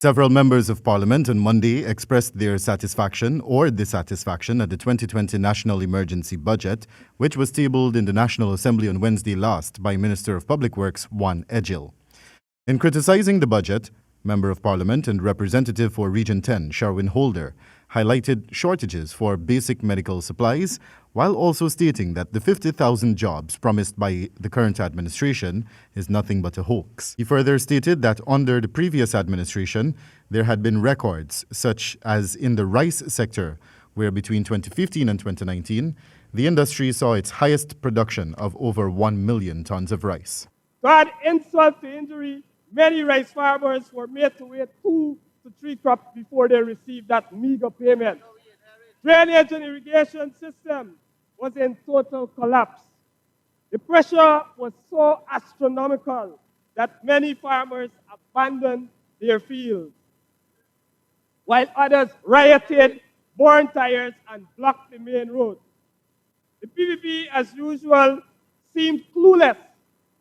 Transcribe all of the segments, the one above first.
Several members of parliament on Monday expressed their satisfaction or dissatisfaction at the 2020 National Emergency Budget, which was tabled in the National Assembly on Wednesday last by Minister of Public Works Juan Edgil. In criticizing the budget, Member of Parliament and Representative for Region 10, Sherwin Holder, highlighted shortages for basic medical supplies, while also stating that the 50,000 jobs promised by the current administration is nothing but a hoax. He further stated that under the previous administration, there had been records, such as in the rice sector, where between 2015 and 2019, the industry saw its highest production of over 1 million tons of rice. To add insult to injury, many rice farmers were made to wait 2 to 3 crops before they received that meager payment. Drainage and irrigation system was in total collapse. The pressure was so astronomical that many farmers abandoned their fields, while others rioted, burned tires, and blocked the main road. The PPP, as usual, seemed clueless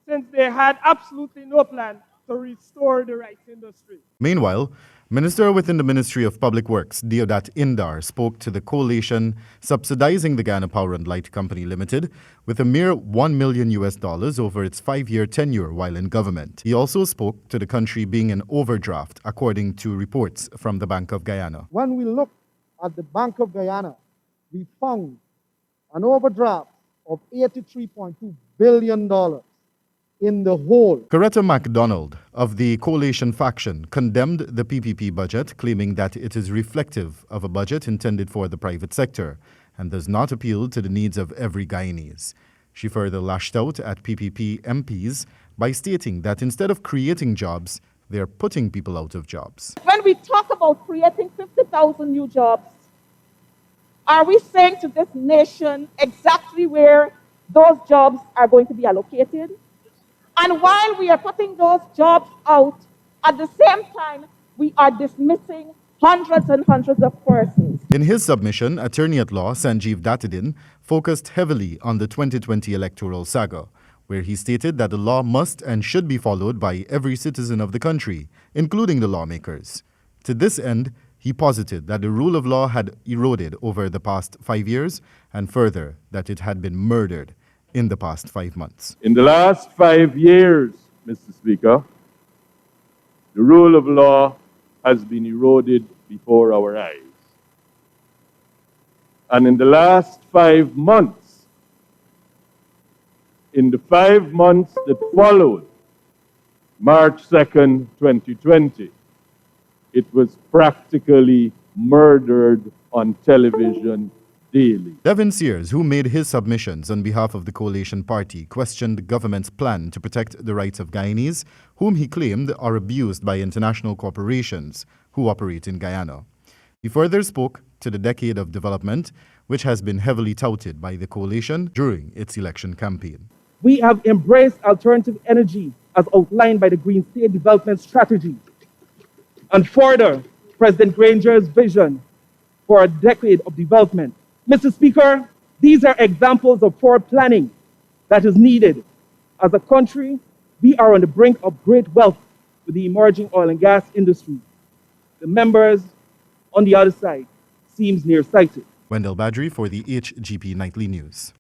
since they had absolutely no plan to restore the rice industry. Meanwhile, Minister within the Ministry of Public Works, Deodat Indar, spoke to the coalition subsidizing the Ghana Power and Light Company Limited with a mere $1 million over its 5-year tenure while in government. He also spoke to the country being in overdraft, according to reports from the Bank of Guyana. When we look at the Bank of Guyana, we found an overdraft of $83.2 billion in the whole. Corretta McDonald of the coalition faction condemned the PPP budget, claiming that it is reflective of a budget intended for the private sector and does not appeal to the needs of every Guyanese. She further lashed out at PPP MPs by stating that instead of creating jobs, they are putting people out of jobs. When we talk about creating 50,000 new jobs, are we saying to this nation exactly where those jobs are going to be allocated? And while we are putting those jobs out, at the same time, we are dismissing hundreds and hundreds of persons. In his submission, Attorney-at-Law Sanjeev Datadin focused heavily on the 2020 electoral saga, where he stated that the law must and should be followed by every citizen of the country, including the lawmakers. To this end, he posited that the rule of law had eroded over the past 5 years, and further, that it had been murdered in the past 5 months. In the last 5 years, Mr. Speaker, the rule of law has been eroded before our eyes. And in the last 5 months, in the 5 months that followed March 2nd, 2020, it was practically murdered on television daily. Devin Sears, who made his submissions on behalf of the coalition party, questioned the government's plan to protect the rights of Guyanese, whom he claimed are abused by international corporations who operate in Guyana. He further spoke to the decade of development, which has been heavily touted by the coalition during its election campaign. We have embraced alternative energy as outlined by the Green State Development Strategy, and further President Granger's vision for a decade of development. Mr. Speaker, these are examples of forward planning that is needed. As a country, we are on the brink of great wealth with the emerging oil and gas industry. The members on the other side seems nearsighted. Wendell Badrie for the HGP Nightly News.